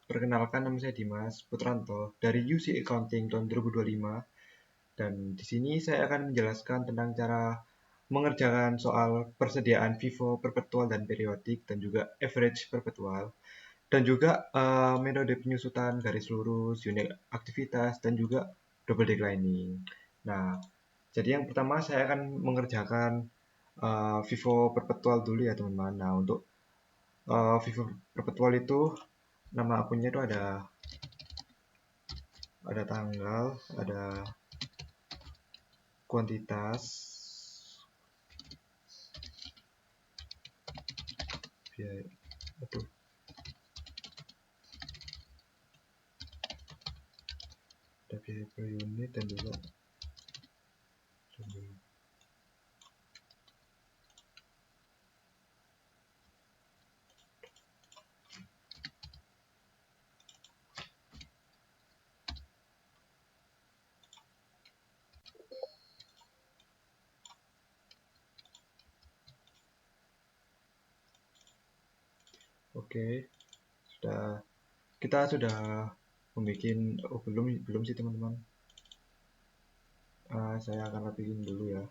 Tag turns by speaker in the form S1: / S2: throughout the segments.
S1: Perkenalkan, nama saya Dimas Putranto dari UC Accounting tahun 2025, dan di sini saya akan menjelaskan tentang cara mengerjakan soal persediaan FIFO perpetual dan periodik, dan juga average perpetual, dan juga metode penyusutan garis lurus, unit aktivitas, dan juga double declining. Nah, jadi yang pertama saya akan mengerjakan FIFO perpetual dulu ya teman-teman. Nah, untuk FIFO perpetual itu nama akunnya itu ada tanggal, ada kuantitas, biaya, aduh, ada biaya per unit dan juga oke, sudah kita sudah membuat, oh belum belum sih teman-teman. Saya akan rapiin dulu ya.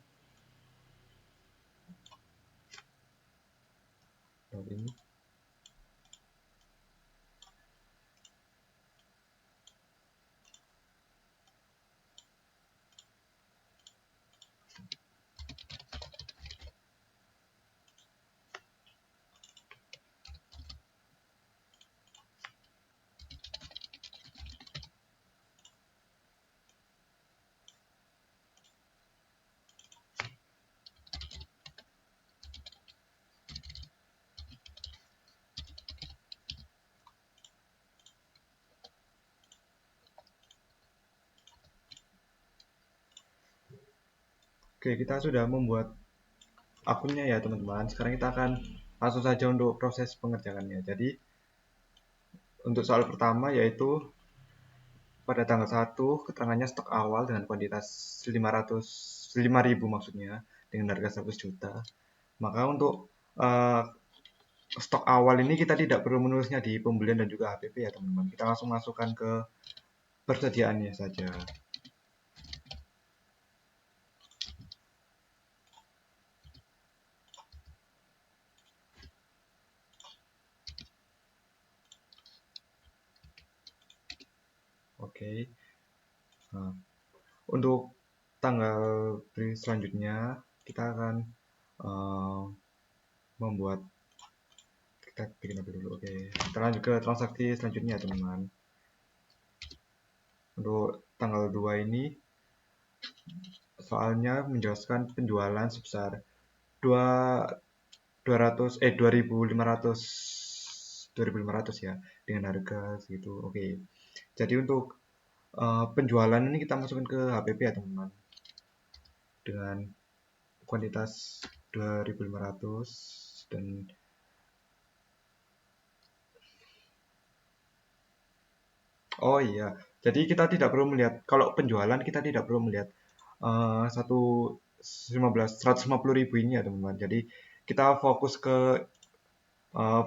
S1: Nah, ini oke, kita sudah membuat akunnya ya teman-teman. Sekarang kita akan langsung saja untuk proses pengerjaannya. Jadi untuk soal pertama yaitu pada tanggal 1 keterangannya stok awal dengan kuantitas 5.000 maksudnya, dengan harga 100 juta. Maka untuk uh, stok awal ini kita tidak perlu menulisnya di pembelian dan juga HPP ya teman-teman. Kita langsung masukkan ke persediaannya saja. Oke. Nah, untuk tanggal selanjutnya kita akan uh, membuat, kita bikin apa dulu. Oke, kita lanjut ke transaksi selanjutnya teman-teman. Untuk tanggal 2 ini soalnya menjelaskan penjualan sebesar 2.500 ya, dengan harga segitu. Oke. Jadi untuk penjualan ini kita masukin ke HPP ya teman-teman, dengan kuantitas 2.500, dan oh iya, jadi kita tidak perlu melihat, kalau penjualan kita tidak perlu melihat 150.000 ini ya teman-teman. Jadi kita fokus ke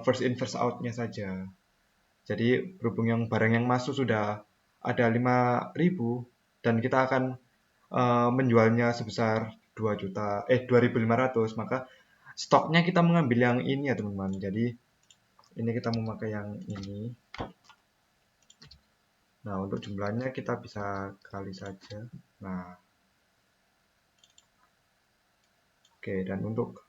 S1: first in first outnya saja. Jadi berhubung yang barang yang masuk sudah ada 5.000, dan kita akan menjualnya sebesar 2.500, maka stoknya kita mengambil yang ini ya teman-teman. Jadi ini kita memakai yang ini. Nah, untuk jumlahnya kita bisa kali saja. Nah, oke, dan untuk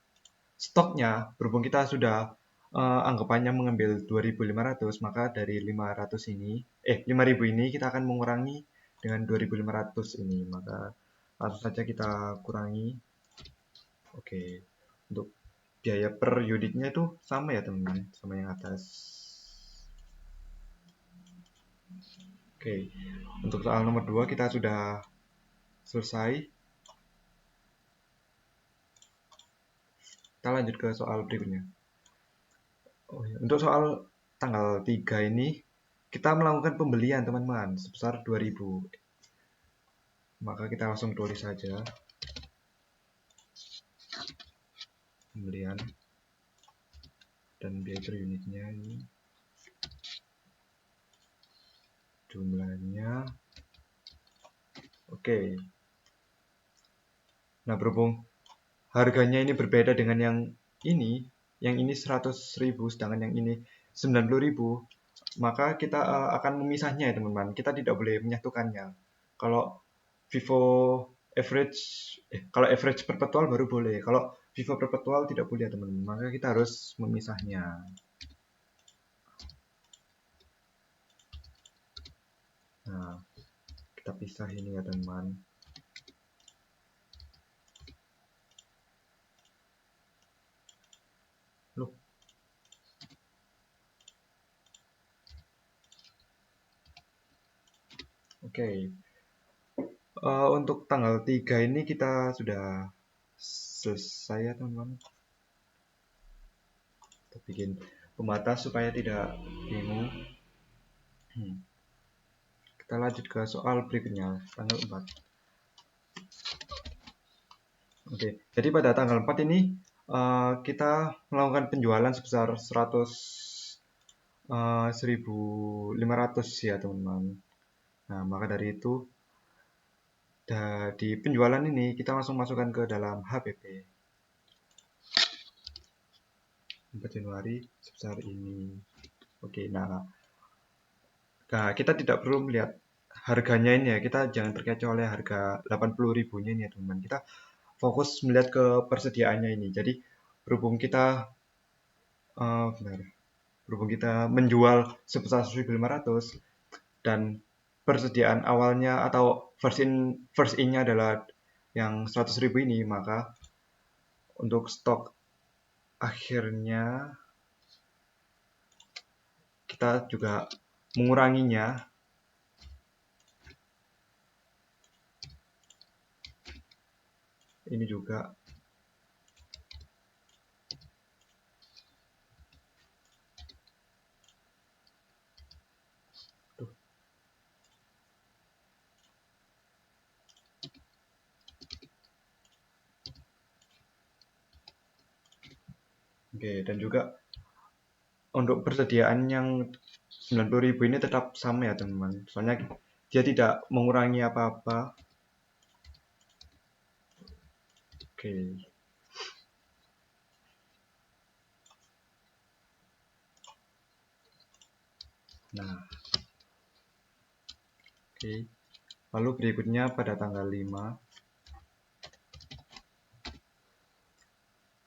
S1: stoknya, berhubung kita sudah anggapannya mengambil 2.500, maka dari 5.000 ini kita akan mengurangi dengan 2.500 ini. Maka langsung saja kita kurangi. Oke, untuk biaya per unitnya itu sama ya teman-teman, sama yang atas. Oke, untuk soal nomor 2 kita sudah selesai. Kita lanjut ke soal berikutnya. Oh, ya. Untuk soal tanggal 3 ini kita melakukan pembelian teman-teman sebesar 2.000. Maka kita langsung tulis saja pembelian, dan biaya per unitnya ini jumlahnya. Oke. Nah, berhubung harganya ini berbeda dengan yang ini 100.000 sedangkan yang ini 90.000, maka kita akan memisahnya ya teman-teman. Kita tidak boleh menyatukannya. Kalau Vivo average kalau average perpetual baru boleh. Kalau Vivo perpetual tidak boleh ya teman-teman. Maka kita harus memisahnya. Nah, kita pisah ini ya teman-teman. Loh. Oke. Untuk tanggal 3 ini kita sudah selesai ya teman-teman. Kita bikin pembatas supaya tidak bingung. Kita lanjut ke soal berikutnya, tanggal 4. Oke, jadi pada tanggal 4 ini kita melakukan penjualan sebesar 1.500 ya teman-teman. Nah, maka dari itu di penjualan ini kita langsung masukkan ke dalam HPP. 4 Januari sebesar ini. Oke, nah kita tidak perlu melihat harganya ini ya. Kita jangan terkecoh oleh harga 80.000-nya ini ya teman-teman. Kita fokus melihat ke persediaannya ini. Jadi berhubung kita berhubung kita menjual sebesar 1.500 dan persediaan awalnya atau first in-nya adalah yang 100.000 ini, maka untuk stok akhirnya kita juga menguranginya. Ini juga Oke, dan juga untuk persediaan yang 90.000 ini tetap sama ya teman-teman. Soalnya dia tidak mengurangi apa-apa. Oke. Nah, oke. Lalu berikutnya pada tanggal 5.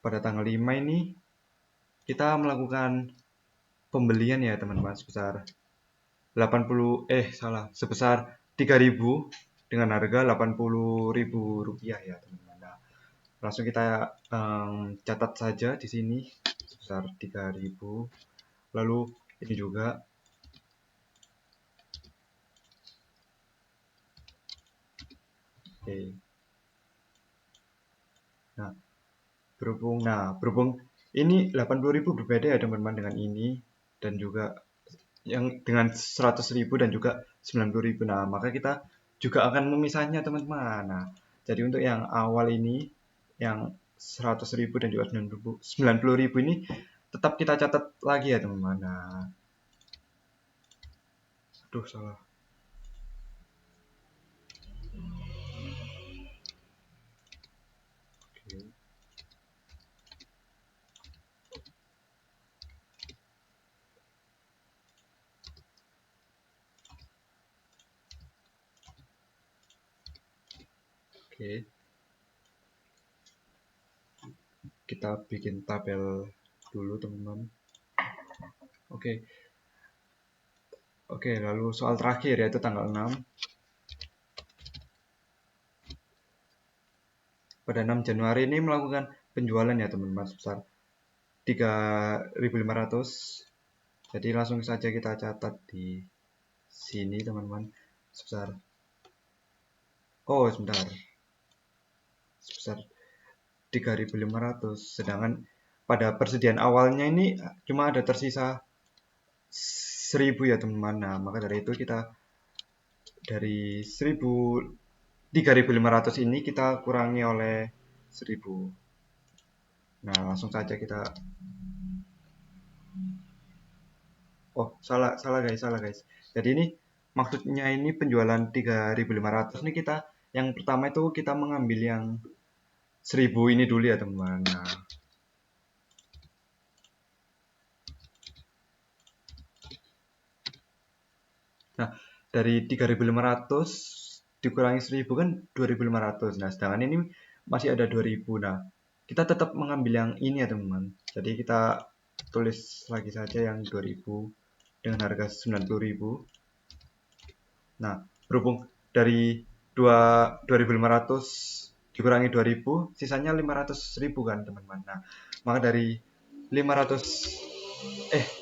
S1: Pada tanggal 5 ini kita melakukan pembelian ya teman-teman sebesar 3.000 dengan harga 80.000 rupiah ya teman-teman. Nah, langsung kita catat saja di sini sebesar 3.000. Lalu ini juga oke. Berhubung ini 80.000 berbeda ya teman-teman dengan ini dan juga yang dengan 100.000 dan juga 90.000. Nah, maka kita juga akan memisahnya teman-teman. Nah, jadi untuk yang awal ini yang 100.000 dan juga 90.000 ini tetap kita catat lagi ya teman-teman. Nah, aduh salah. Oke. Oke. Kita bikin tabel dulu teman-teman. Oke. Oke, lalu soal terakhir yaitu tanggal 6. Pada 6 Januari ini melakukan penjualan ya teman-teman sebesar 3.500. Jadi langsung saja kita catat di sini teman-teman sebesar sebentar. Sebesar 3.500, sedangkan pada persediaan awalnya ini cuma ada tersisa 1.000 ya teman-teman. Nah, maka dari itu kita dari 3.500 ini kita kurangi oleh 1.000. Nah, langsung saja kita salah guys. Jadi ini maksudnya ini penjualan 3.500 nih, kita yang pertama itu kita mengambil yang 1000 ini dulu ya teman-teman. Nah, dari 3.500 dikurangi 1000 kan 2.500. Nah, sedangkan ini masih ada 2000. Nah, kita tetap mengambil yang ini ya teman-teman. Jadi kita tulis lagi saja yang 2000 dengan harga 90.000. Nah, berhubung dari 2.500 dikurangi 2000, sisanya 500.000 kan teman-teman. Nah, maka dari 500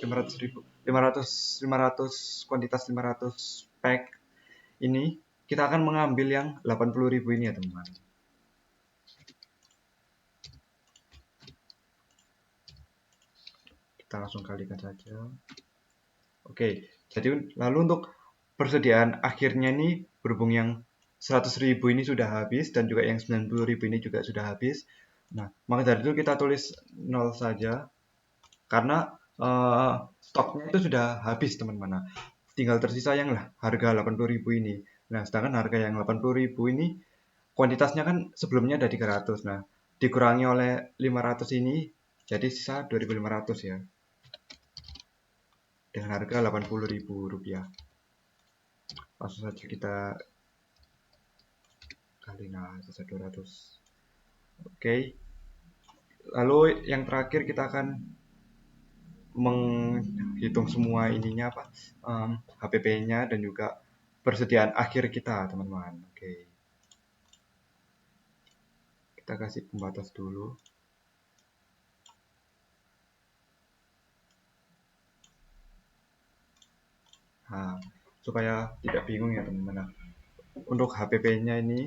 S1: 500.000, 500 kuantitas 500 pack ini kita akan mengambil yang 80.000 ini ya teman-teman. Kita langsung kalikan saja. Oke, jadi lalu untuk persediaan akhirnya ini berhubung yang 100.000 ini sudah habis dan juga yang 90.000 ini juga sudah habis. Nah, maka dari itu kita tulis 0 saja karena stoknya itu sudah habis teman-teman. Nah, tinggal tersisa yang harga 80.000 ini. Nah, sedangkan harga yang 80.000 ini kuantitasnya kan sebelumnya ada 300. Nah, dikurangi oleh 500 ini jadi sisa 2.500 ya. Dengan harga Rp80.000. Langsung saja kita kali sisa 200. Oke. Lalu yang terakhir kita akan menghitung semua ininya apa? HPP-nya dan juga persediaan akhir kita, teman-teman. Oke. Kita kasih pembatas dulu. Nah, supaya tidak bingung ya teman-teman. Nah, untuk HPP-nya ini,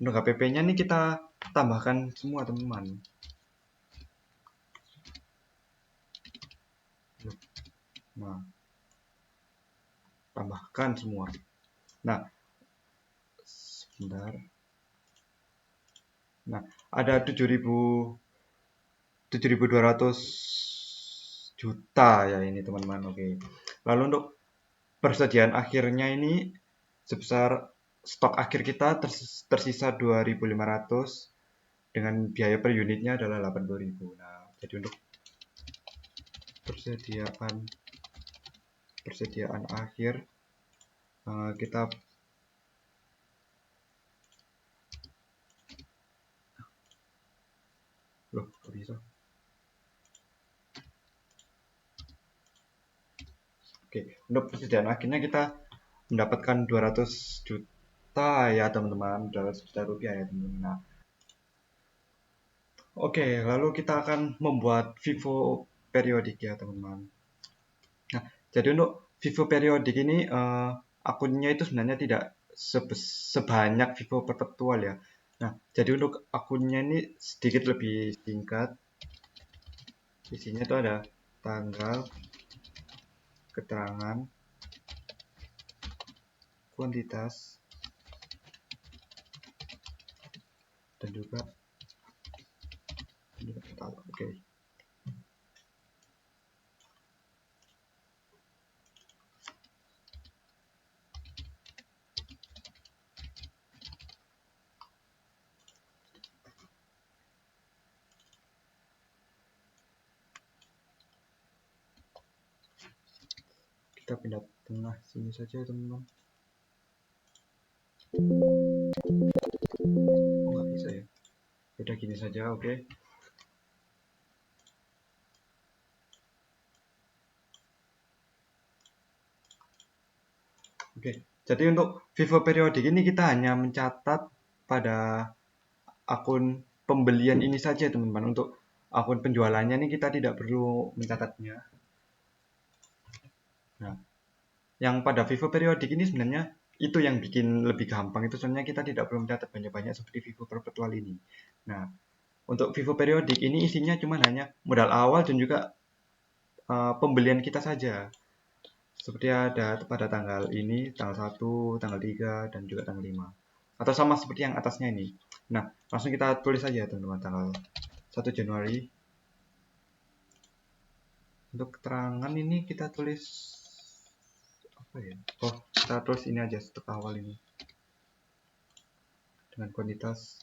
S1: untuk HPP-nya ini kita tambahkan semua teman-teman. Nah, tambahkan semua. Nah, sebentar. Nah, ada 7.200 juta ya ini teman-teman. Oke. Lalu untuk persediaan akhirnya ini sebesar stok akhir kita tersisa 2.500 dengan biaya per unitnya adalah 80.000. Nah, jadi untuk persediaan akhir kita kok bisa? Oke, untuk persediaan akhirnya kita mendapatkan 200 juta ya teman-teman, 200 juta rupiah ya teman-teman. Nah, oke, lalu kita akan membuat FIFO periodik ya teman-teman. Nah, jadi untuk FIFO periodik ini akunnya itu sebenarnya tidak sebanyak FIFO perpetual ya. Nah, jadi untuk akunnya ini sedikit lebih singkat. Isinya itu ada tanggal, keterangan, kuantitas, dan juga total. Oke. Kita pindah tengah sini saja teman-teman. Oh, nggak bisa ya. Udah gini saja, oke. Oke, jadi untuk FIFO periodik ini kita hanya mencatat pada akun pembelian ini saja teman-teman. Untuk akun penjualannya ini kita tidak perlu mencatatnya. Nah, yang pada FIFO periodik ini sebenarnya itu yang bikin lebih gampang, itu soalnya kita tidak perlu mencatat banyak-banyak seperti FIFO perpetual ini. Nah, untuk FIFO periodik ini isinya cuma hanya modal awal dan juga pembelian kita saja. Seperti ada pada tanggal ini, tanggal 1, tanggal 3, dan juga tanggal 5. Atau sama seperti yang atasnya ini. Nah, langsung kita tulis saja teman-teman, tanggal 1 Januari. Untuk keterangan ini kita tulis Oh, kita terus ini aja stok awal ini dengan kuantitas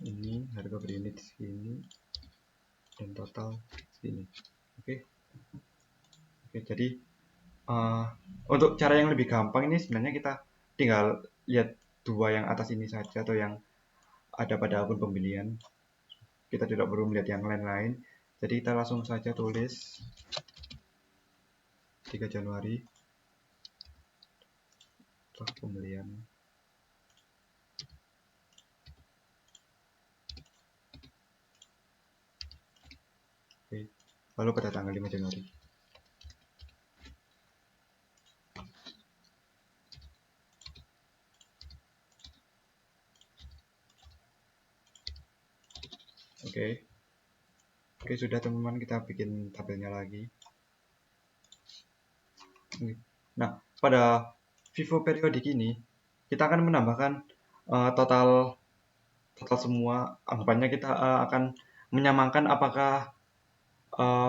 S1: ini, harga per unit segini dan total segini. Oke. Jadi untuk cara yang lebih gampang ini sebenarnya kita tinggal lihat dua yang atas ini saja atau yang ada pada akun pembelian. Kita tidak perlu melihat yang lain-lain. Jadi kita langsung saja tulis 3 Januari stok pembelian. Oke. Lalu pada tanggal 5 Januari. Oke. Oke, sudah teman-teman, kita bikin tabelnya lagi. Nah, pada Vivo periodik ini kita akan menambahkan total semua. Anggapannya kita akan menyamakan apakah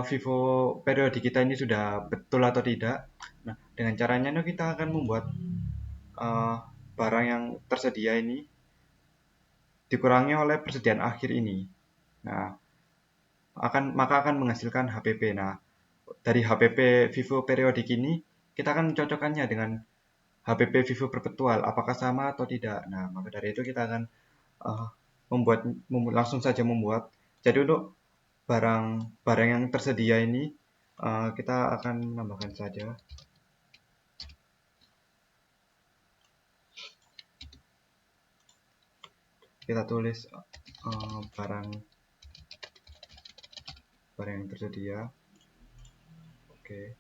S1: Vivo periodik kita ini sudah betul atau tidak. Nah, dengan caranya kita akan membuat uh, barang yang tersedia ini dikurangi oleh persediaan akhir ini. Nah, maka akan menghasilkan HPP. Nah, dari HPP Vivo periodik ini kita akan mencocokkannya dengan HPP Vivo perpetual, apakah sama atau tidak. Nah, maka dari itu kita akan uh, langsung saja membuat. Jadi untuk barang yang tersedia ini kita akan menambahkan saja. Kita tulis barang yang tersedia. Oke.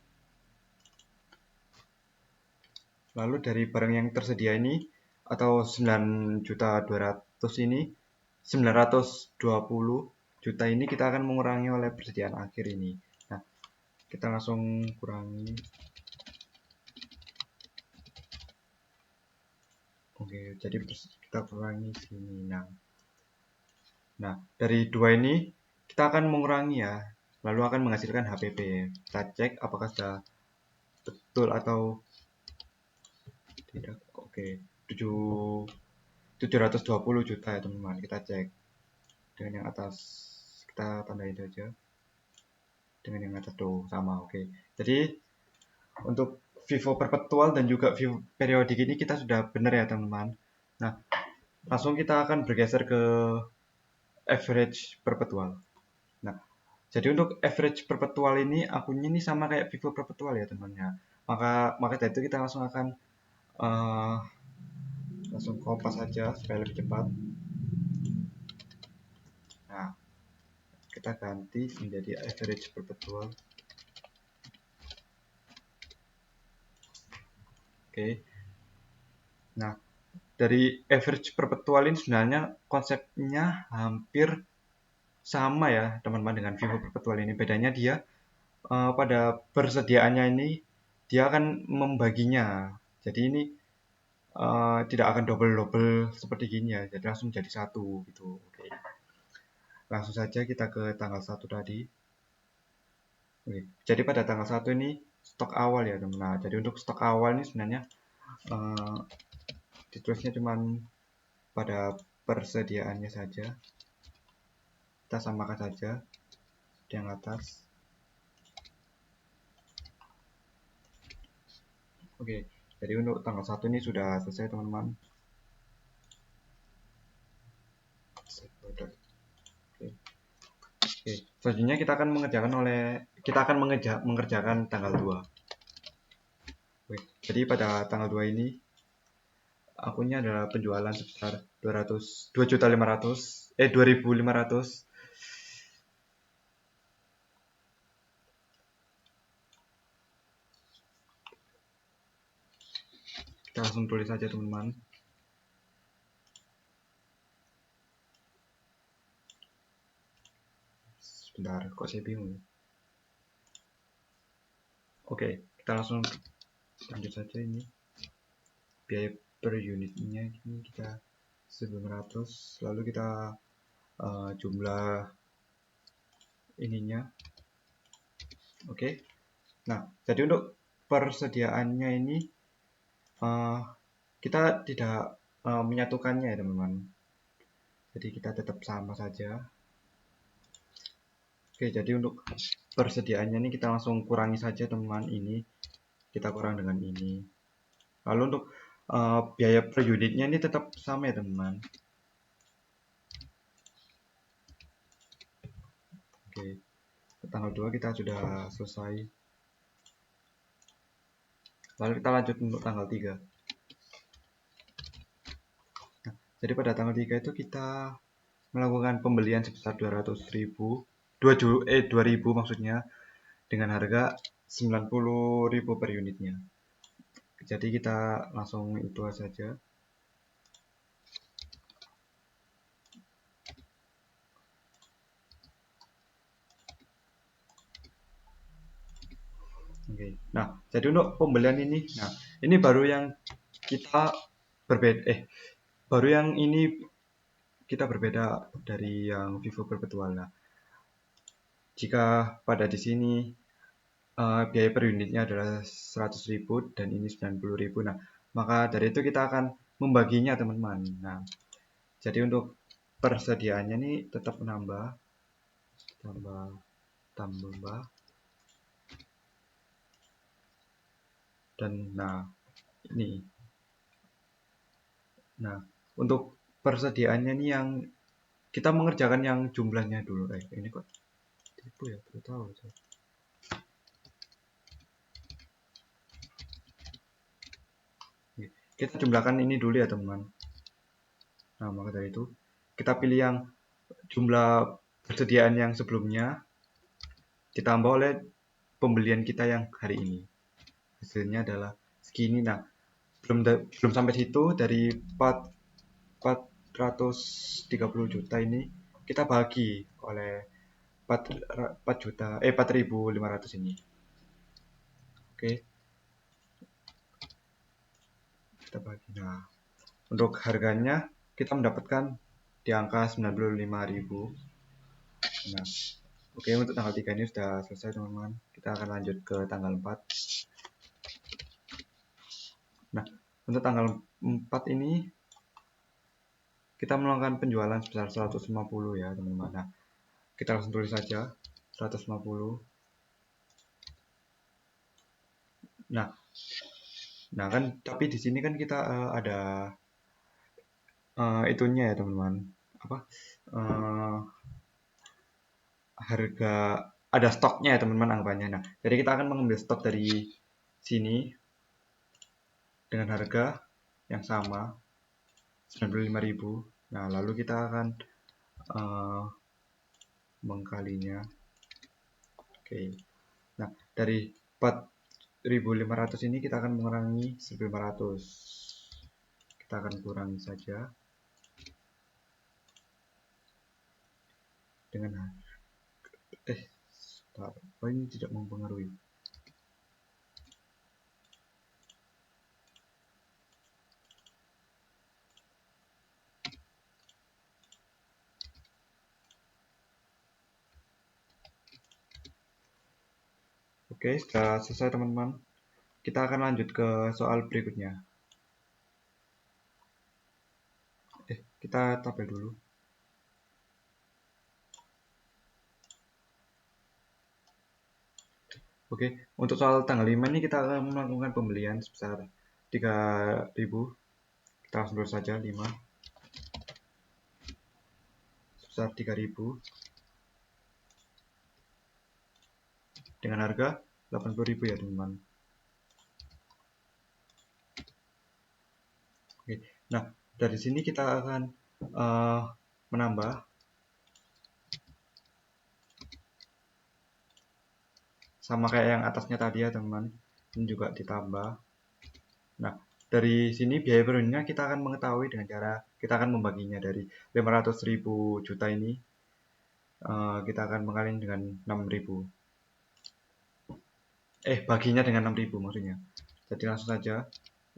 S1: Lalu dari barang yang tersedia ini atau 9.200 ini, 920 juta ini kita akan mengurangi oleh persediaan akhir ini. Nah, kita langsung kurangi. Oke, jadi kita kurangi sini. Nah, dari dua ini kita akan mengurangi ya, lalu akan menghasilkan HPP. Kita cek apakah sudah betul atau tidak. Oke, 720 juta ya teman-teman. Kita cek dengan yang atas, kita tandain saja dengan yang atas tuh sama. Oke, jadi untuk Vivo perpetual dan juga Vivo periodik ini kita sudah benar ya teman-teman. Nah, langsung kita akan bergeser ke average perpetual. Nah, jadi untuk average perpetual ini akunnya ini sama kayak Vivo perpetual ya teman-teman. Maka dari itu kita langsung akan uh, langsung kopas saja supaya lebih cepat. Nah, kita ganti menjadi average perpetual. Oke. Nah, dari average perpetual ini sebenarnya konsepnya hampir sama ya teman-teman dengan Vivo perpetual ini. Bedanya dia pada persediaannya ini dia akan membaginya. Jadi ini tidak akan double-double seperti gini ya. Jadi langsung jadi satu gitu. Oke. Langsung saja kita ke tanggal 1 tadi. Oke. Jadi pada tanggal 1 ini stok awal ya teman. Nah, jadi untuk stok awal ini sebenarnya uh, ditulisnya cuma pada persediaannya saja. Kita samakan saja di yang atas. Oke, jadi untuk tanggal 1 ini sudah selesai teman-teman. Oke, selanjutnya kita akan mengerjakan tanggal 2. Oke, jadi pada tanggal 2 ini akunnya adalah penjualan sebesar 2.500.000. Kita langsung tulis saja teman-teman. Sebentar, kok saya bingung. Oke, kita langsung lanjut saja ini. Biaya per unitnya ini kita 900, lalu kita jumlah ininya. Oke. Nah, jadi untuk persediaannya ini kita tidak menyatukannya ya teman-teman. Jadi kita tetap sama saja. Oke, jadi untuk persediaannya ini kita langsung kurangi saja teman-teman. Ini kita kurang dengan ini. Lalu untuk biaya per unitnya ini tetap sama ya teman-teman. Oke, tanggal 2 kita sudah selesai. Lalu kita lanjut untuk tanggal 3. Nah, jadi pada tanggal 3 itu kita melakukan pembelian sebesar 2.000 maksudnya, dengan harga 90.000 per unitnya. Jadi kita langsung itu saja. Oke. Nah, jadi untuk pembelian ini, nah ini baru yang kita berbeda, baru yang ini kita berbeda dari yang Vivo Perpetual. Nah, jika pada di sini biaya per unitnya adalah 100.000 dan ini 90.000. Nah, maka dari itu kita akan membaginya teman-teman. Nah, jadi untuk persediaannya ini tetap menambah, tambah, dan nah ini. Nah, untuk persediaannya ini yang kita mengerjakan yang jumlahnya dulu. Ini kok tipu ya, baru tahu. Kita jumlahkan ini dulu ya teman-teman. Nah, maka dari itu kita pilih yang jumlah persediaan yang sebelumnya ditambah oleh pembelian kita yang hari ini. Hasilnya adalah segini. Nah, belum sampai situ, dari 430 juta ini kita bagi oleh 4 juta 4.500 ini. Oke, kita bagi. Nah, untuk harganya kita mendapatkan di angka 95.000. Nah, oke, untuk tanggal 3 ini sudah selesai teman-teman. Kita akan lanjut ke tanggal 4. Nah, untuk tanggal 4 ini kita melakukan penjualan sebesar 150 ya teman-teman. Nah, kita langsung tulis saja 150. Nah, kan tapi di sini kan kita ada itunya ya teman-teman. Apa? Harga ada stoknya ya teman-teman anggapannya. Nah, jadi kita akan mengambil stok dari sini dengan harga yang sama 95.000. Nah, lalu kita akan mengkalinya. Oke. Nah, dari 4.500 ini kita akan mengurangi 1.500. Kita akan kurangi saja dengan ini tidak mempengaruhi. Oke, sudah selesai teman-teman. Kita akan lanjut ke soal berikutnya. Kita tabel dulu. Oke, untuk soal tanggal 5 ini kita akan melakukan pembelian sebesar 3.000. Kita langsung tulis saja 5 sebesar 3.000 dengan harga 80.000 ya teman-teman. Oke, nah dari sini kita akan menambah sama kayak yang atasnya tadi ya teman-teman. Ini juga ditambah. Nah, dari sini biaya per unitnya kita akan mengetahui dengan cara kita akan membaginya dari 500.000 juta ini. Kita akan mengalikan dengan 6.000. Baginya dengan 6.000 maksudnya. Jadi langsung saja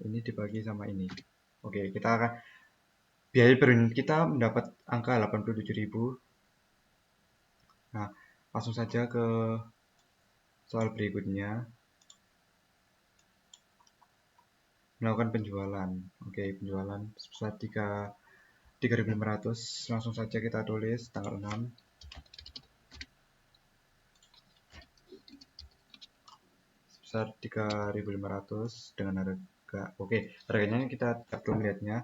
S1: ini dibagi sama ini. Oke, kita akan biaya per unit kita mendapat angka 87.000. Nah, langsung saja ke soal berikutnya. melakukan penjualan. Oke, penjualan sebesar 3.500. Langsung saja kita tulis tanggal 6 sebesar 3.500 dengan harga. Oke, harganya kita belum melihatnya.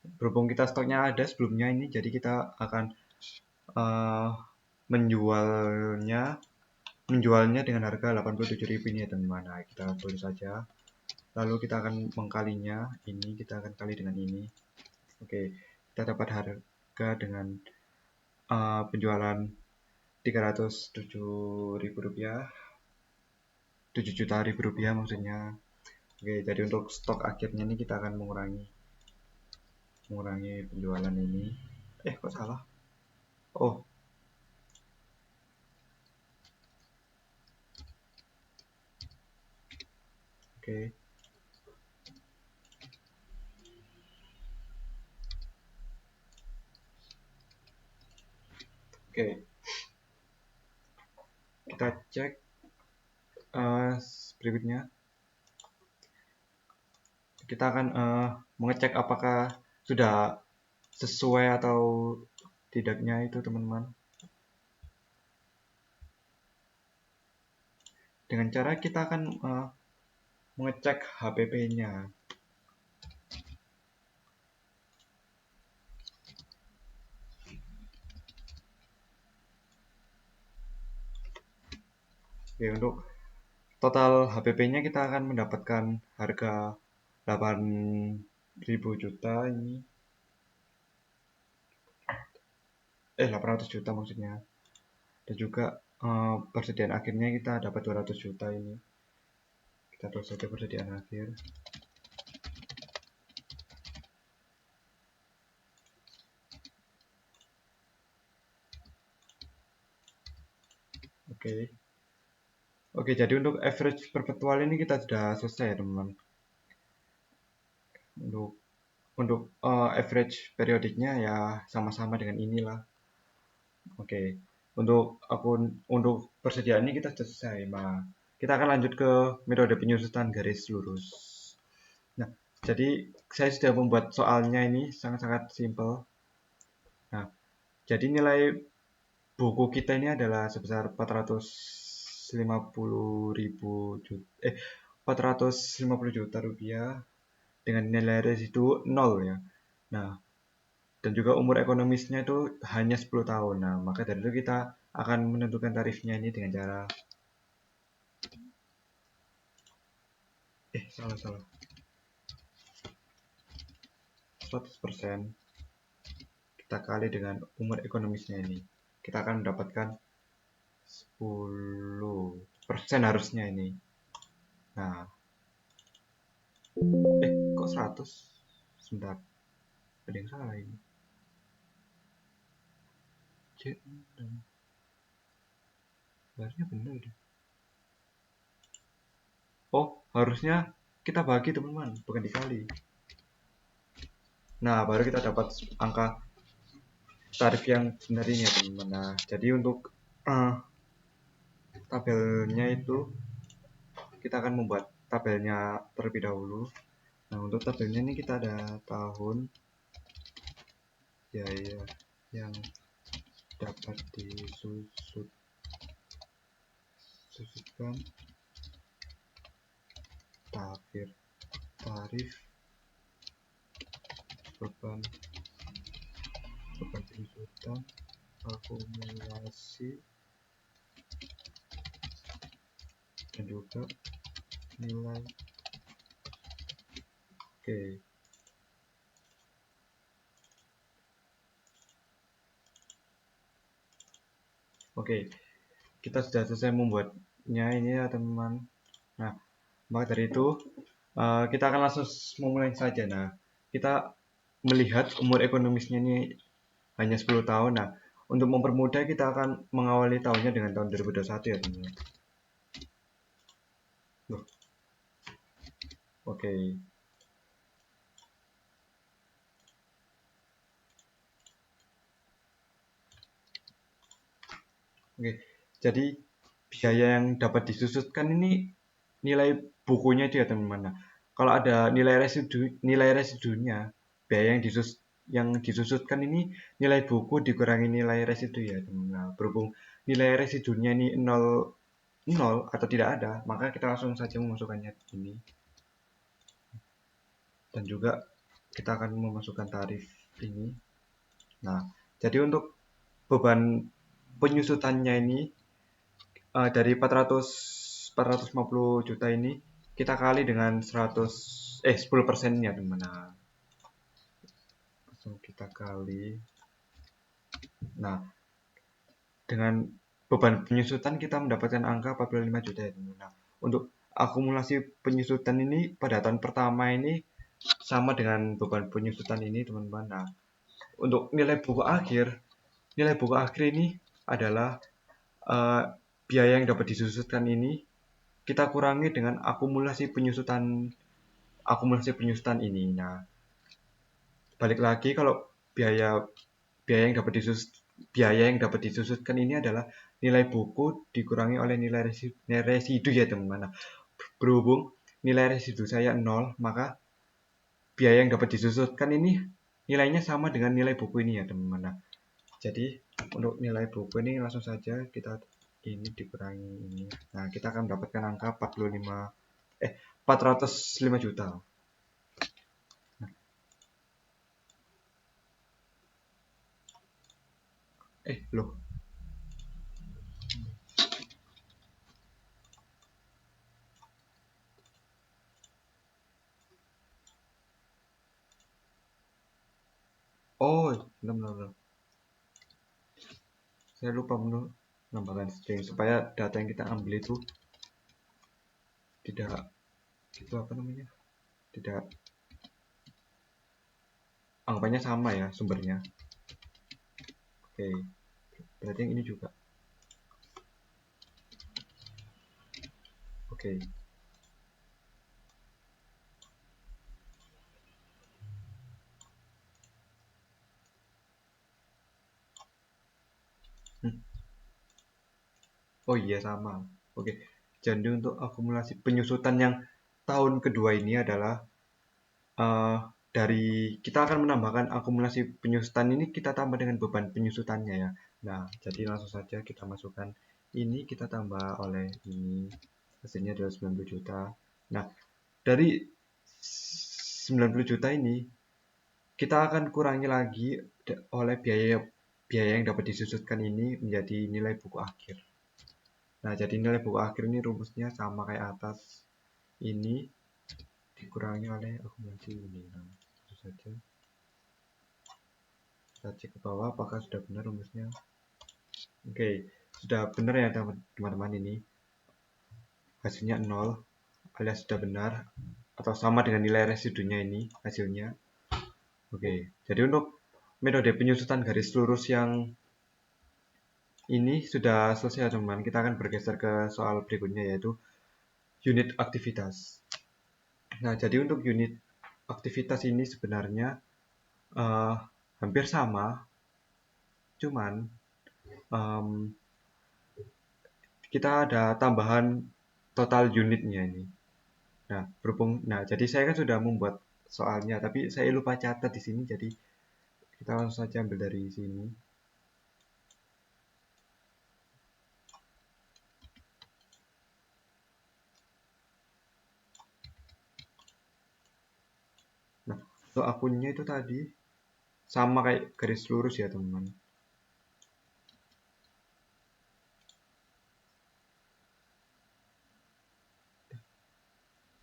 S1: Berhubung kita stoknya ada sebelumnya ini, jadi kita akan uh, menjualnya dengan harga 87.000 ini ya teman-teman. Nah, kita tulis saja. Lalu kita akan mengkalinya, ini kita akan kali dengan ini. Oke, kita dapat harga dengan penjualan 307.000 rupiah, 7 juta ribu rupiah maksudnya. Oke, jadi untuk stok akhirnya ini kita akan mengurangi penjualan ini. Kok salah? Oh, oke. Oke, kita cek berikutnya. Kita akan mengecek apakah sudah sesuai atau tidaknya itu teman-teman. Dengan cara kita akan mengecek HPP-nya. Oke, untuk total HPP-nya kita akan mendapatkan harga 8.000 juta ini. 800 juta maksudnya. Dan juga persediaan akhirnya kita dapat 200 juta ini. Kita tulis saja persediaan akhir. Oke, jadi untuk average perpetual ini kita sudah selesai ya teman-teman. Untuk average periodiknya ya sama-sama dengan inilah. Oke, untuk persediaannya kita selesai. Nah, kita akan lanjut ke metode penyusutan garis lurus. Nah, jadi saya sudah membuat soalnya ini sangat-sangat simple. Nah, jadi nilai buku kita ini adalah sebesar 450 juta rupiah dengan nilai residu 0 ya. Nah, dan juga umur ekonomisnya itu hanya 10 tahun. Nah, maka dari itu kita akan menentukan tarifnya ini dengan cara salah 100% kita kali dengan umur ekonomisnya ini, kita akan mendapatkan 10% harusnya ini. Nah, kok 100? Sebentar, ada yang salah ini. Harusnya benar deh. Oh, harusnya kita bagi teman-teman, bukan dikali. Nah, baru kita dapat angka tarif yang benar ini ya teman-teman. Nah, jadi untuk tabelnya itu kita akan membuat tabelnya terlebih dahulu. Nah, untuk tabelnya ini kita ada tahun biaya yang dapat disusutkan, tarif beban penjusutan, akumulasi, dan juga nilai. Oke, kita sudah selesai membuatnya ini ya teman-teman. Nah, maka dari itu kita akan langsung memulai saja. Nah, kita melihat umur ekonomisnya ini hanya 10 tahun. Nah, untuk mempermudah kita akan mengawali tahunnya dengan tahun 2021 ya teman-teman. Oke. Oke, jadi biaya yang dapat disusutkan ini nilai bukunya itu ya teman-teman. Nah, kalau ada nilai residunya, biaya yang disusutkan ini nilai buku dikurangi nilai residu ya teman. Nah, berhubung nilai residunya ini nol atau tidak ada, maka kita langsung saja memasukkannya ini. Dan juga kita akan memasukkan tarif ini. Nah, jadi untuk beban penyusutannya ini dari 450 juta ini kita kali dengan 10%-nya teman. Nah, langsung kita kali. Nah, dengan beban penyusutan kita mendapatkan angka 45 juta ya teman. Nah, untuk akumulasi penyusutan ini pada tahun pertama ini sama dengan beban penyusutan ini teman-teman. Nah, untuk nilai buku akhir ini adalah uh, biaya yang dapat disusutkan ini kita kurangi dengan akumulasi penyusutan ini. Nah, balik lagi kalau biaya biaya yang dapat disusut biaya yang dapat disusutkan ini adalah nilai buku dikurangi oleh nilai residu ya teman-teman. Nah, berhubung nilai residu saya 0, maka biaya yang dapat disusutkan ini nilainya sama dengan nilai buku ini ya teman-teman. Nah, jadi untuk nilai buku ini langsung saja kita ini dikurangi ini. Nah, kita akan mendapatkan angka 405 juta. Loh. Oh, benar-benar. Saya lupa menambahkan string supaya data yang kita ambil itu tidak tidak anggapannya sama ya sumbernya. Oke, berarti yang ini juga. Oke. Oh iya sama. Oke. Jadi untuk akumulasi penyusutan yang tahun kedua ini adalah uh, dari kita akan menambahkan akumulasi penyusutan ini kita tambah dengan beban penyusutannya ya. Nah, jadi langsung saja kita masukkan ini kita tambah oleh ini, hasilnya adalah 90 juta. Nah, dari 90 juta ini kita akan kurangi lagi oleh biaya biaya yang dapat disusutkan ini menjadi nilai buku akhir. Nah, jadi nilai buku akhir ini rumusnya sama kayak atas, ini dikurangi oleh akumulasi ini. Nah, itu saja. Kita cek ke bawah apakah sudah benar rumusnya. Oke, sudah benar ya teman-teman, ini hasilnya 0 alias sudah benar atau sama dengan nilai residunya ini hasilnya. Oke, jadi untuk metode penyusutan garis lurus yang ini sudah selesai ya teman-teman. Kita akan bergeser ke soal berikutnya yaitu unit aktivitas. Nah, jadi untuk unit aktivitas ini sebenarnya uh, hampir sama, cuman kita ada tambahan total unitnya ini. Nah, jadi saya kan sudah membuat soalnya, tapi saya lupa catat di sini, jadi kita langsung saja ambil dari sini. Nah, untuk akunnya itu tadi sama kayak garis lurus ya teman-teman.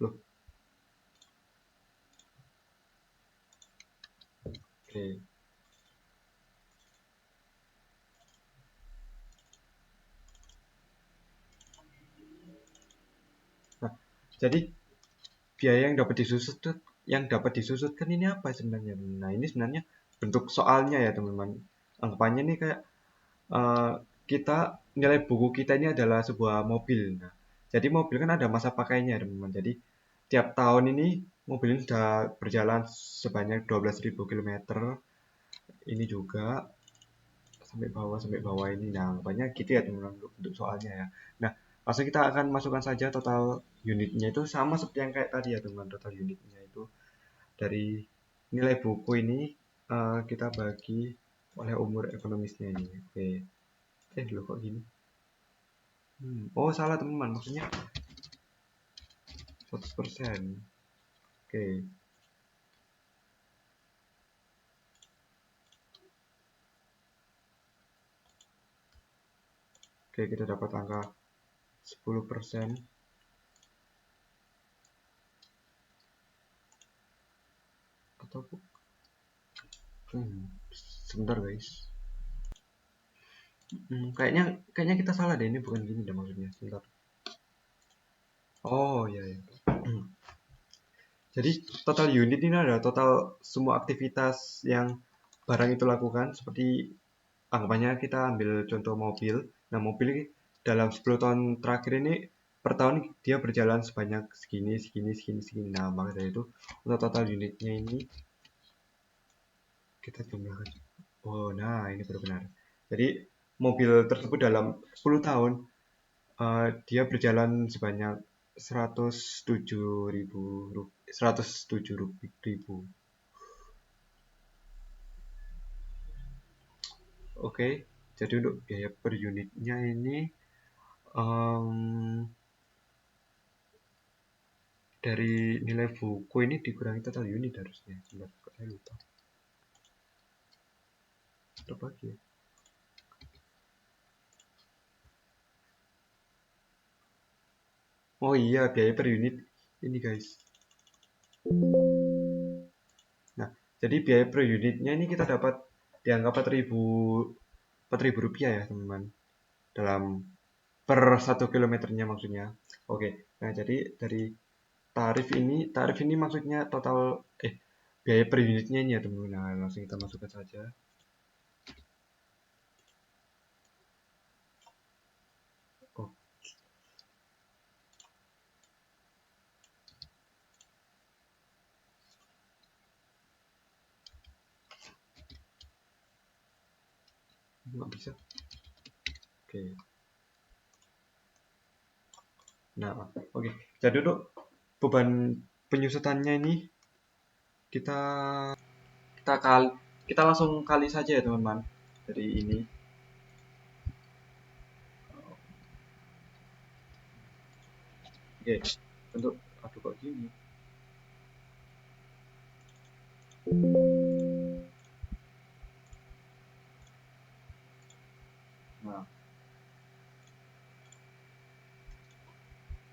S1: Loh, oke. Nah, jadi biaya yang dapat disusutkan ini apa sebenarnya? Nah, ini sebenarnya bentuk soalnya ya teman-teman. Anggapannya nih kayak uh, kita nilai buku kita ini adalah sebuah mobil. Nah, jadi mobil kan ada masa pakainya teman-teman. Jadi tiap tahun ini mobil ini sudah berjalan sebanyak 12.000 km. Ini juga sampai bawah ini. Nah, banyak gitu ya teman-teman untuk soalnya ya. Nah, Langsung kita akan masukkan saja total unitnya itu sama seperti yang kayak tadi ya teman. Total unitnya itu dari nilai buku ini kita bagi oleh umur ekonomisnya ini. Oke. Loh kok gini? Oh salah teman, maksudnya 100%. Oke. Oke, kita dapat angka 10%. Atau sebentar guys. Kayaknya kita salah deh, ini bukan gini deh maksudnya. Sebentar. Oh iya ya. Jadi total unit ini adalah total semua aktivitas yang barang itu lakukan. Seperti anggapannya kita ambil contoh mobil. Nah mobil ini dalam 10 tahun terakhir ini per tahun dia berjalan sebanyak segini, segini, segini, segini. Nah maka dari itu untuk total unitnya ini kita jumlahkan. Oh nah ini baru benar. Jadi mobil tersebut dalam 10 tahun dia berjalan sebanyak 107.000. Oke, jadi untuk biaya per unitnya ini em, dari nilai buku ini dikurangi total unit harusnya. Sebentar, kok saya lupa. Terbagi ya. Oh iya, biaya per unit ini guys. Nah, jadi biaya per unitnya ini kita dapat di angka 4.000 rupiah ya teman-teman. Dalam per 1 kilometernya maksudnya. Oke, nah jadi dari tarif ini maksudnya total biaya per unitnya ini ya teman-teman. Nah, langsung kita masukkan saja. Oh, nggak bisa. Oke. Nah, oke. Jadi untuk beban penyusutannya ini kita kita kali kita langsung kali saja ya teman-teman. Dari ini. Oke. Untuk aduh kok gini. Nah,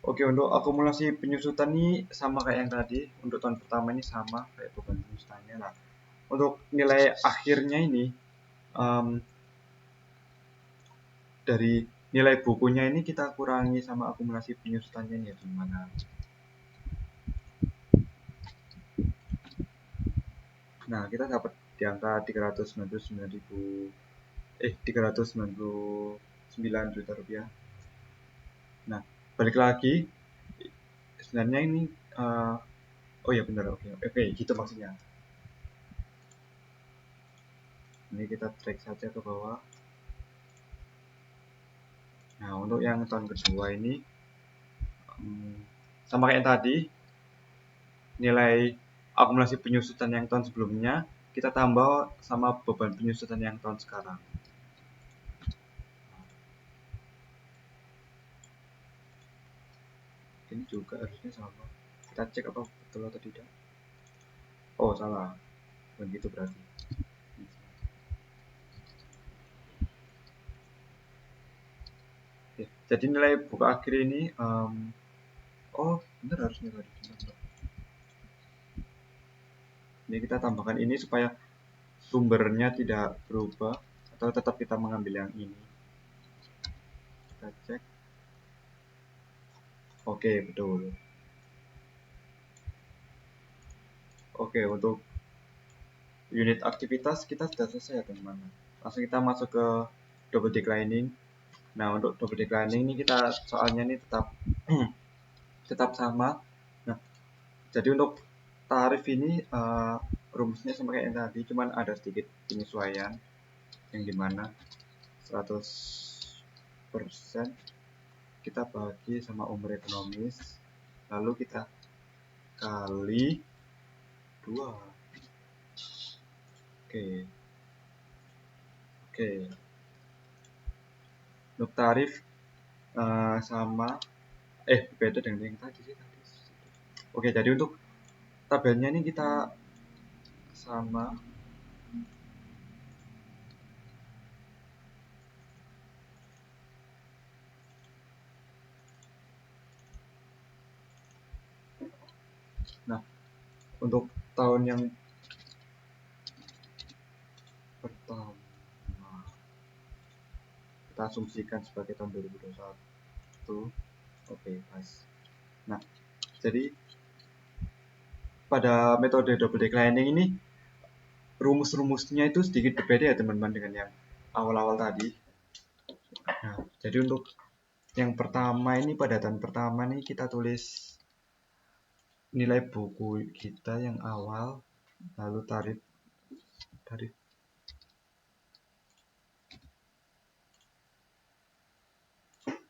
S1: oke, untuk akumulasi penyusutan ini sama kayak yang tadi. Untuk tahun pertama ini sama kayak beban penyusutannya. Nah, untuk nilai akhirnya ini em, dari nilai bukunya ini kita kurangi sama akumulasi penyusutannya ini ya teman-teman. Nah, kita dapat di angka 399 juta rupiah. Nah, balik lagi sebenarnya ini oh ya benar, oke oke gitu maksudnya. Ini kita track saja ke bawah. Nah, untuk yang tahun kedua ini sama kayak tadi, nilai akumulasi penyusutan yang tahun sebelumnya kita tambah sama beban penyusutan yang tahun sekarang. Ini juga harusnya sama. Kita cek apa betul atau tidak. Oh salah, begitu berarti. Oke. Jadi nilai buku akhir ini oh benar harusnya tadi. Ini kita tambahkan ini supaya sumbernya tidak berubah atau tetap kita mengambil yang ini. Kita cek. Oke, betul. Oke, untuk unit aktivitas kita sudah selesai ya teman-teman. Langsung kita masuk ke double declining. Nah, untuk double declining ini kita soalnya ini tetap tetap sama. Nah, jadi untuk tarif ini rumusnya sama kayak yang tadi, cuman ada sedikit penyesuaian yang dimana 100% kita bagi sama umur ekonomis, lalu kita kali 2. Oke. Untuk tarif sama beda dengan yang tadi sih tadi. Oke, jadi untuk tabelnya ini kita sama. Nah, untuk tahun yang pertama kita asumsikan sebagai tahun 2021. Oke, pas. Nah, jadi pada metode double declining ini rumus-rumusnya itu sedikit berbeda ya teman-teman dengan yang awal-awal tadi. Nah, jadi untuk yang pertama ini pada tahun pertama nih kita tulis nilai buku kita yang awal, lalu tarif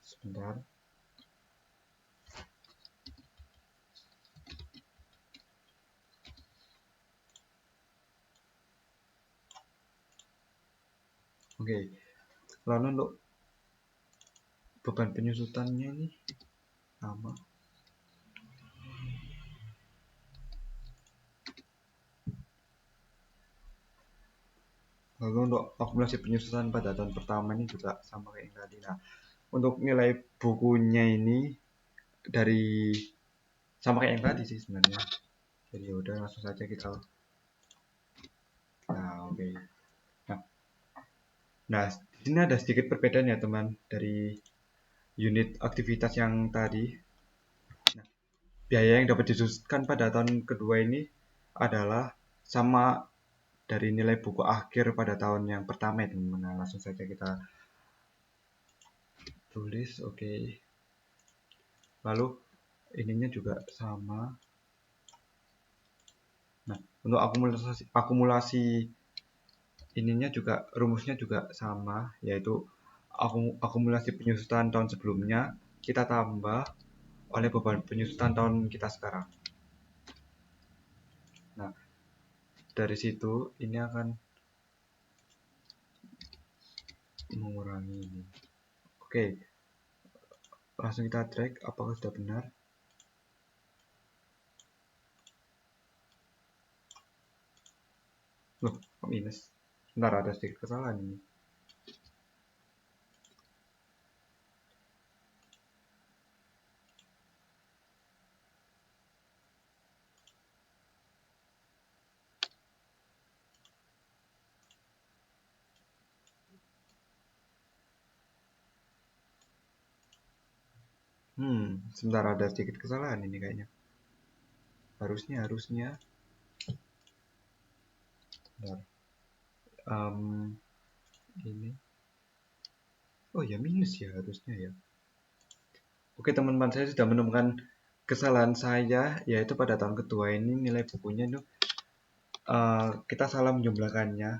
S1: sebentar. Oke, lalu untuk beban penyusutannya ini sama. Lalu untuk akumulasi penyusutan pada tahun pertama ini juga sama kayak yang tadi. Nah, untuk nilai bukunya ini dari sama kayak yang tadi sih sebenarnya. Jadi udah langsung saja kita. Nah, oke. Nah, di sini ada sedikit perbedaan ya teman dari unit aktivitas yang tadi. Nah, biaya yang dapat disusutkan pada tahun kedua ini adalah sama dari nilai buku akhir pada tahun yang pertama ya teman-teman. Nah, langsung saja kita tulis, oke. Lalu ininya juga sama. Nah, untuk akumulasi ininya juga rumusnya juga sama, yaitu akumulasi penyusutan tahun sebelumnya kita tambah oleh beban penyusutan tahun kita sekarang. Nah, dari situ ini akan mengurangi ini. Oke, langsung kita track apakah sudah benar. Loh, kok minus? Bentar, ada sedikit kesalahan ini. Sebentar, ada sedikit kesalahan ini kayaknya. Harusnya. Bentar. Ini. Oh ya, minus ya harusnya ya. Oke teman-teman, saya sudah menemukan kesalahan saya, yaitu pada tahun kedua ini nilai bukunya itu kita salah menjumlahkannya,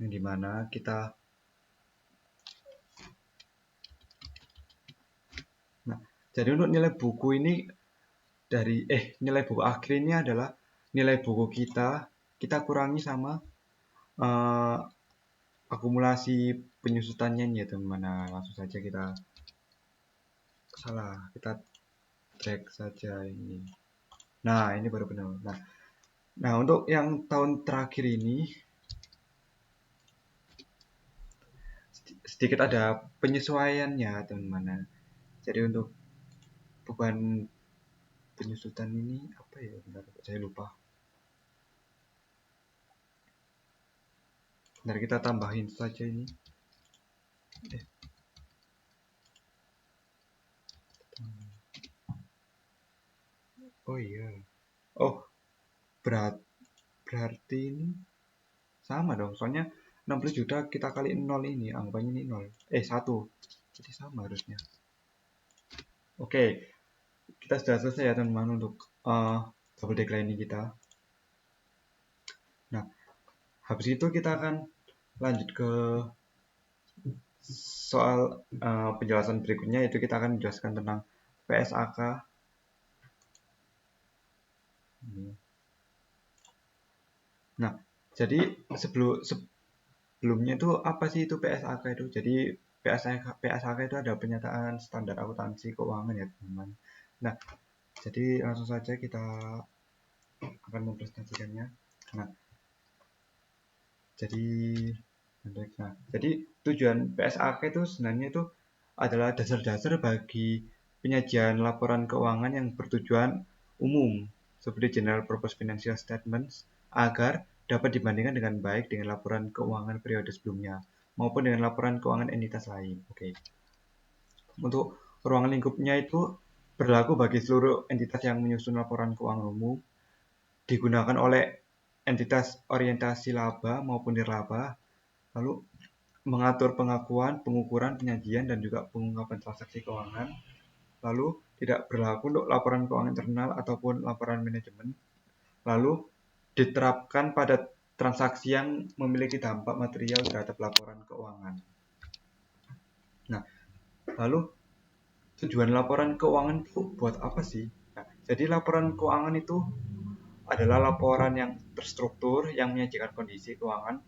S1: yang dimana kita jadi untuk nilai buku ini dari nilai buku akhir ini adalah nilai buku kita kurangi sama akumulasi penyusutannya ya teman-teman. Nah, langsung saja kita drag saja ini. Nah, ini baru benar. Nah, untuk yang tahun terakhir ini sedikit ada penyesuaiannya teman-teman. Jadi untuk beban penyusutan ini apa ya? Bentar, saya lupa. Bentar, kita tambahin saja ini. Oh iya. Oh, berarti ini sama dong. Soalnya 60 juta kita kali 0 ini, anggapannya ini 0. 1. Jadi sama harusnya. Oke, kita sudah selesai ya teman-teman untuk double declining kita. Nah, habis itu kita akan lanjut ke soal penjelasan berikutnya, itu kita akan menjelaskan tentang PSAK. Nah, jadi sebelumnya itu apa sih itu PSAK itu? Jadi PSAK itu ada pernyataan standar akuntansi keuangan ya teman-teman. Nah, jadi langsung saja kita akan mempresentasikannya. Nah, jadi jadi tujuan PSAK itu sebenarnya itu adalah dasar-dasar bagi penyajian laporan keuangan yang bertujuan umum seperti General Purpose Financial Statements agar dapat dibandingkan dengan baik dengan laporan keuangan periode sebelumnya maupun dengan laporan keuangan entitas lain. Oke. Untuk ruang lingkupnya itu berlaku bagi seluruh entitas yang menyusun laporan keuangan umum, digunakan oleh entitas orientasi laba maupun nirlaba, lalu mengatur pengakuan, pengukuran, penyajian, dan juga pengungkapan transaksi keuangan, lalu tidak berlaku untuk laporan keuangan internal ataupun laporan manajemen, lalu diterapkan pada transaksi yang memiliki dampak material terhadap laporan keuangan. Nah, lalu tujuan laporan keuangan itu buat apa sih? Nah, jadi laporan keuangan itu adalah laporan yang terstruktur yang menyajikan kondisi keuangan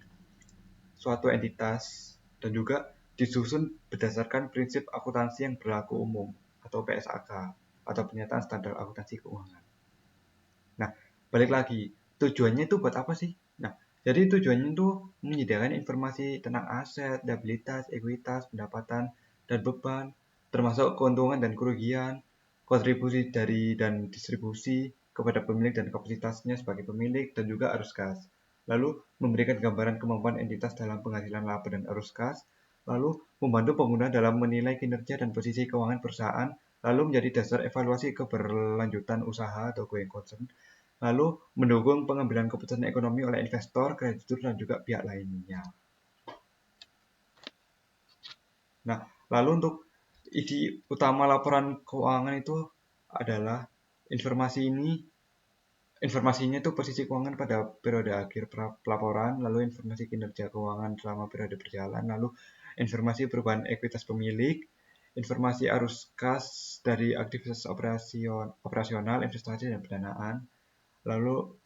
S1: suatu entitas dan juga disusun berdasarkan prinsip akuntansi yang berlaku umum atau PSAK atau pernyataan standar akuntansi keuangan. Nah, balik lagi, tujuannya itu buat apa sih? Nah, jadi tujuannya itu menyediakan informasi tentang aset, liabilitas, ekuitas, pendapatan, dan beban, termasuk keuntungan dan kerugian, kontribusi dari dan distribusi kepada pemilik dan kapasitasnya sebagai pemilik, dan juga arus kas. Lalu memberikan gambaran kemampuan entitas dalam penghasilan laba dan arus kas, lalu membantu pengguna dalam menilai kinerja dan posisi keuangan perusahaan, lalu menjadi dasar evaluasi keberlanjutan usaha atau going concern, lalu mendukung pengambilan keputusan ekonomi oleh investor, kreditur, dan juga pihak lainnya. Nah, lalu untuk ide utama laporan keuangan itu adalah informasinya itu posisi keuangan pada periode akhir pelaporan, lalu informasi kinerja keuangan selama periode berjalan, lalu informasi perubahan ekuitas pemilik, informasi arus kas dari aktivitas operasional, investasi, dan pendanaan, lalu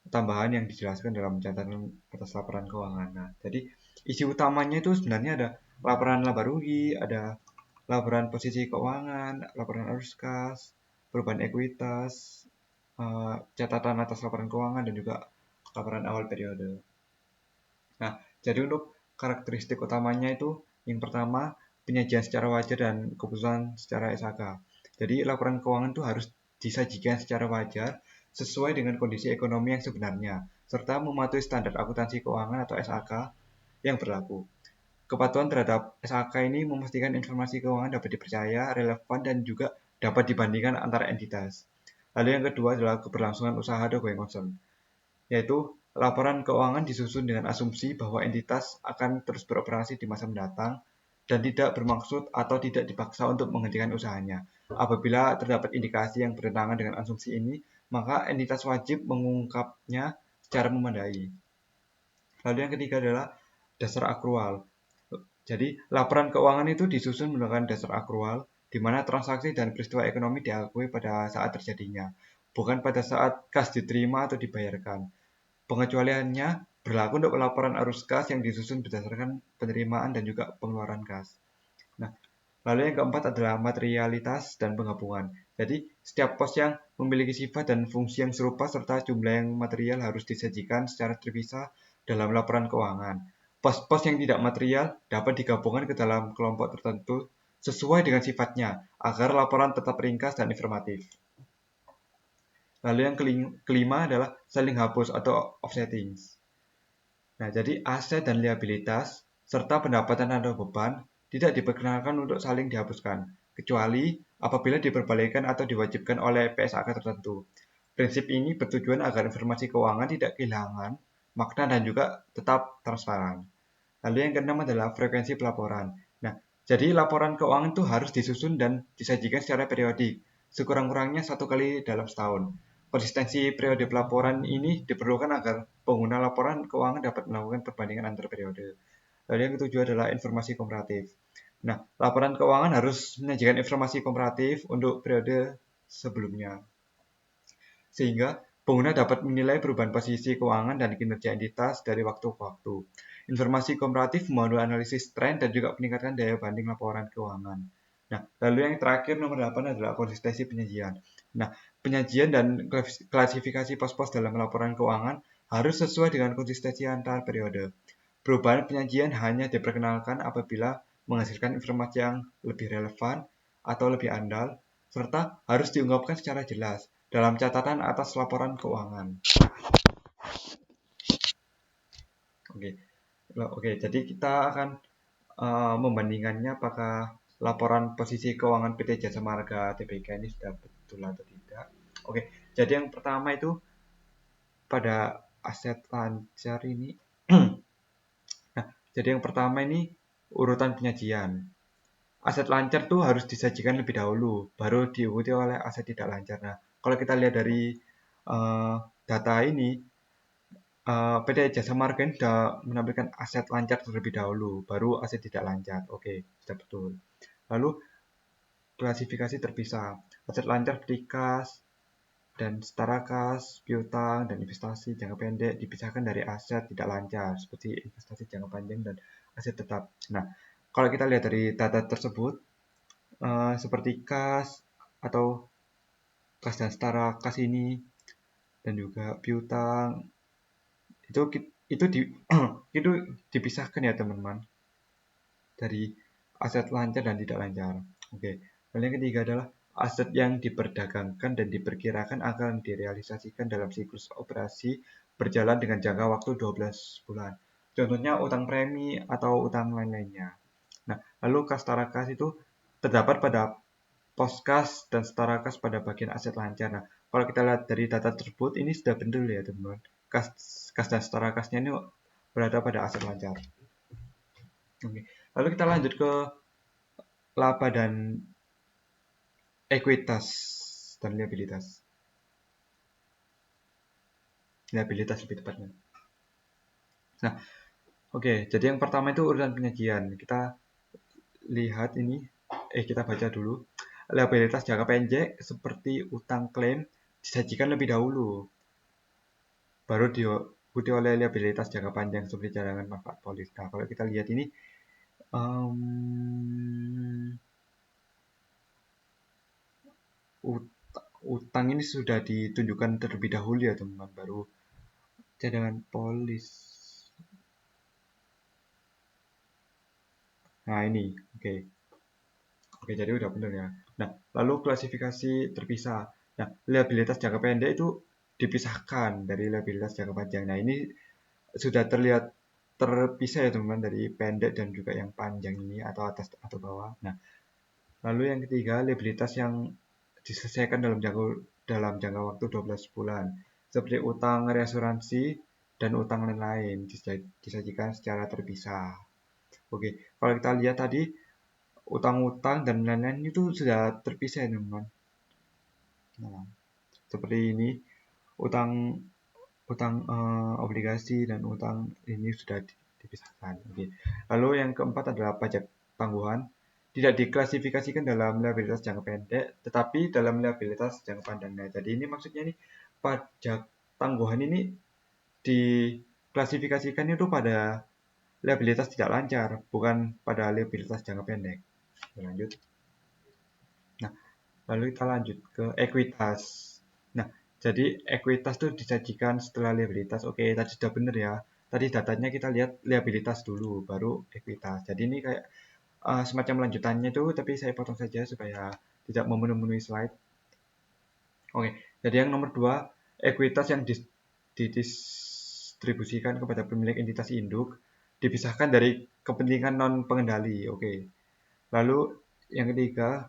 S1: tambahan yang dijelaskan dalam catatan atas laporan keuangan. Nah, jadi isi utamanya itu sebenarnya ada laporan laba rugi, ada laporan posisi keuangan, laporan arus kas, perubahan ekuitas, catatan atas laporan keuangan, dan juga laporan awal periode. Nah, jadi untuk karakteristik utamanya itu yang pertama penyajian secara wajar dan keputusan secara SAK. Jadi laporan keuangan itu harus disajikan secara wajar sesuai dengan kondisi ekonomi yang sebenarnya, serta mematuhi standar akuntansi keuangan atau SAK yang berlaku. Kepatuhan terhadap SAK ini memastikan informasi keuangan dapat dipercaya, relevan, dan juga dapat dibandingkan antara entitas. Lalu yang kedua adalah keberlangsungan usaha atau going concern, yaitu laporan keuangan disusun dengan asumsi bahwa entitas akan terus beroperasi di masa mendatang dan tidak bermaksud atau tidak dipaksa untuk menghentikan usahanya. Apabila terdapat indikasi yang bertentangan dengan asumsi ini, maka entitas wajib mengungkapnya secara memadai. Lalu yang ketiga adalah dasar akrual. Jadi, laporan keuangan itu disusun menggunakan dasar akrual, di mana transaksi dan peristiwa ekonomi diakui pada saat terjadinya, bukan pada saat kas diterima atau dibayarkan. Pengecualiannya berlaku untuk laporan arus kas yang disusun berdasarkan penerimaan dan juga pengeluaran kas. Nah, lalu yang keempat adalah materialitas dan penggabungan. Jadi, setiap pos yang memiliki sifat dan fungsi yang serupa serta jumlah yang material harus disajikan secara terpisah dalam laporan keuangan. Pos-pos yang tidak material dapat digabungkan ke dalam kelompok tertentu sesuai dengan sifatnya, agar laporan tetap ringkas dan informatif. Lalu yang kelima adalah saling hapus atau offsetting. Nah, jadi aset dan liabilitas serta pendapatan atau beban tidak diperkenankan untuk saling dihapuskan, kecuali apabila diperbalikan atau diwajibkan oleh PSAK tertentu. Prinsip ini bertujuan agar informasi keuangan tidak kehilangan makna dan juga tetap transparan. Lalu yang keenam adalah frekuensi pelaporan. Nah, jadi laporan keuangan itu harus disusun dan disajikan secara periodik, sekurang-kurangnya 1 kali dalam setahun. Konsistensi periode pelaporan ini diperlukan agar pengguna laporan keuangan dapat melakukan perbandingan antar periode. Lalu yang ketujuh adalah informasi komparatif. Nah, laporan keuangan harus menyajikan informasi komparatif untuk periode sebelumnya, sehingga pengguna dapat menilai perubahan posisi keuangan dan kinerja entitas dari waktu ke waktu. Informasi komparatif memandu analisis tren dan juga meningkatkan daya banding laporan keuangan. Nah, lalu yang terakhir nomor 8 adalah konsistensi penyajian. Nah, penyajian dan klasifikasi pos-pos dalam laporan keuangan harus sesuai dengan konsistensi antar periode. Perubahan penyajian hanya diperkenalkan apabila menghasilkan informasi yang lebih relevan atau lebih andal, serta harus diungkapkan secara jelas dalam catatan atas laporan keuangan. Oke, Oke, jadi kita akan membandingkannya apakah laporan posisi keuangan PT Jasa Marga Tbk ini sudah betul atau tidak. Oke, jadi yang pertama itu pada aset lancar ini. Nah, jadi yang pertama ini urutan penyajian. Aset lancar tuh harus disajikan lebih dahulu, baru diikuti oleh aset tidak lancar. Nah, kalau kita lihat dari uh, data ini, PT Jasa Marga ini sudah menampilkan aset lancar terlebih dahulu, baru aset tidak lancar. Oke, sudah betul. Lalu klasifikasi terpisah. Aset lancar seperti kas dan setara kas, piutang, dan investasi jangka pendek dipisahkan dari aset tidak lancar seperti investasi jangka panjang dan aset tetap. Nah, kalau kita lihat dari data tersebut, seperti kas atau kas dan setara kas ini dan juga piutang itu itu di itu dipisahkan ya teman-teman dari aset lancar dan tidak lancar. Oke. Lalu yang ketiga adalah aset yang diperdagangkan dan diperkirakan akan direalisasikan dalam siklus operasi berjalan dengan jangka waktu 12 bulan. Contohnya utang premi atau utang lain-lainnya. Nah, lalu kas setara kas itu terdapat pada pos kas dan setara kas pada bagian aset lancar. Nah, kalau kita lihat dari data tersebut, ini sudah benar ya teman-teman. Kas, kas dan setara kasnya ini berada pada aset lancar. Oke. Lalu kita lanjut ke laba dan ekuitas dan liabilitas. Liabilitas lebih tepatnya. Nah, oke. Jadi yang pertama itu urutan penyajian. Kita lihat ini, kita baca dulu. Liabilitas jangka pendek seperti utang klaim disajikan lebih dahulu, baru diikuti oleh liabilitas jangka panjang seperti cadangan manfaat polis. Nah, kalau kita lihat ini, um, utang ini sudah ditunjukkan terlebih dahulu ya teman-teman, baru cadangan polis. Nah ini, oke. Oke, jadi udah benar ya. Nah, lalu klasifikasi terpisah. Nah, liabilitas jangka pendek itu dipisahkan dari liabilitas jangka panjang. Nah, ini sudah terlihat terpisah ya teman-teman dari pendek dan juga yang panjang ini atau atas atau bawah. Nah, lalu yang ketiga, liabilitas yang diselesaikan dalam jangka waktu 12 bulan. Seperti utang reasuransi dan utang lain-lain disajikan secara terpisah. Oke, kalau kita lihat tadi utang-utang dan lain-lain itu sudah terpisah ya teman-teman. Nah, seperti ini utang utang obligasi dan utang ini sudah dipisahkan. Oke. Lalu yang keempat adalah pajak tangguhan. Tidak diklasifikasikan dalam liabilitas jangka pendek, tetapi dalam liabilitas jangka panjang. Nah, jadi ini maksudnya ini pajak tangguhan ini diklasifikasikan itu pada liabilitas tidak lancar, bukan pada liabilitas jangka pendek. Lanjut. Nah, lalu kita lanjut ke ekuitas. Nah, jadi ekuitas itu disajikan setelah liabilitas. Oke, tadi sudah benar ya. Tadi datanya kita lihat liabilitas dulu, baru ekuitas. Jadi ini kayak semacam lanjutannya itu, tapi saya potong saja supaya tidak memenuhi slide. Oke, jadi yang nomor 2, ekuitas yang didistribusikan kepada pemilik entitas induk dipisahkan dari kepentingan non pengendali. Oke. Lalu yang ketiga,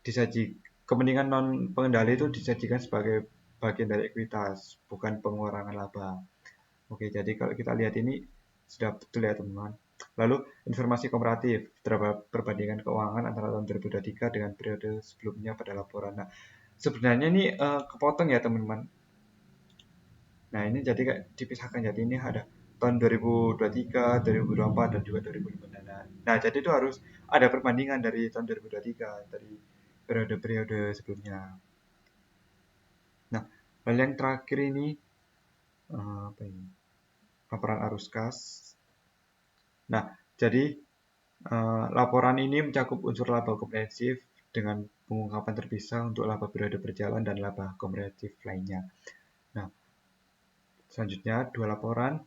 S1: disaji kepentingan non pengendali itu disajikan sebagai bagian dari ekuitas, bukan pengurangan laba. Oke, jadi kalau kita lihat ini sudah betul ya teman-teman. Lalu informasi komparatif terhadap perbandingan keuangan antara tahun 2023 dengan periode sebelumnya pada laporan. Nah, sebenarnya ini kepotong ya teman-teman. Nah, ini jadi kayak dipisahkan. Jadi ini ada tahun 2023, 2024, dan juga 2005. Nah, jadi itu harus ada perbandingan dari tahun 2023, dari periode-periode sebelumnya. Nah, hal yang terakhir ini, apa ini? Laporan arus kas. Nah, jadi laporan ini mencakup unsur laba komprehensif dengan pengungkapan terpisah untuk laba periode berjalan dan laba komprehensif lainnya. Nah, selanjutnya dua laporan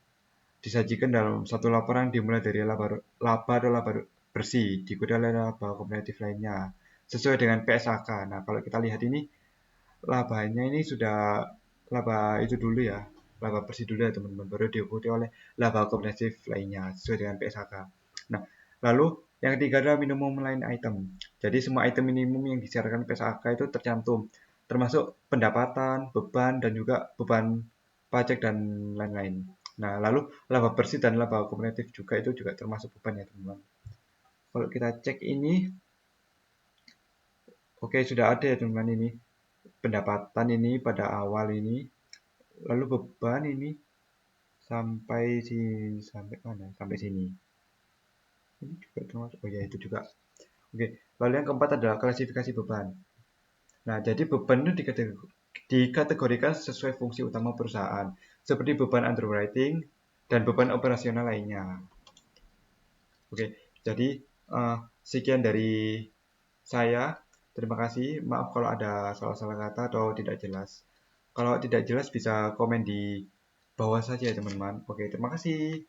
S1: disajikan dalam satu laporan dimulai dari laba atau laba bersih, diikuti oleh laba komprehensif lainnya sesuai dengan PSAK. Nah, kalau kita lihat ini labanya ini sudah laba itu dulu ya, laba bersih dulu ya teman-teman, baru diikuti oleh laba komprehensif lainnya sesuai dengan PSAK. Nah, lalu yang ketiga adalah minimum line item. Jadi semua item minimum yang disyaratkan PSAK itu tercantum, termasuk pendapatan, beban, dan juga beban pajak dan lain-lain. Nah, lalu laba bersih dan laba komprehensif juga itu juga termasuk beban ya teman-teman. Kalau kita cek ini, oke sudah ada ya teman-teman ini. Pendapatan ini pada awal ini, lalu beban ini sampai sini, sampai mana? Sampai sini. Ini juga termasuk, oh ya itu juga. Oke, lalu yang keempat adalah klasifikasi beban. Nah, jadi beban itu dikategorikan sesuai fungsi utama perusahaan, seperti beban underwriting dan beban operasional lainnya. Oke, jadi sekian dari saya. Terima kasih. Maaf kalau ada salah-salah kata atau tidak jelas. Kalau tidak jelas bisa komen di bawah saja ya teman-teman. Oke, terima kasih.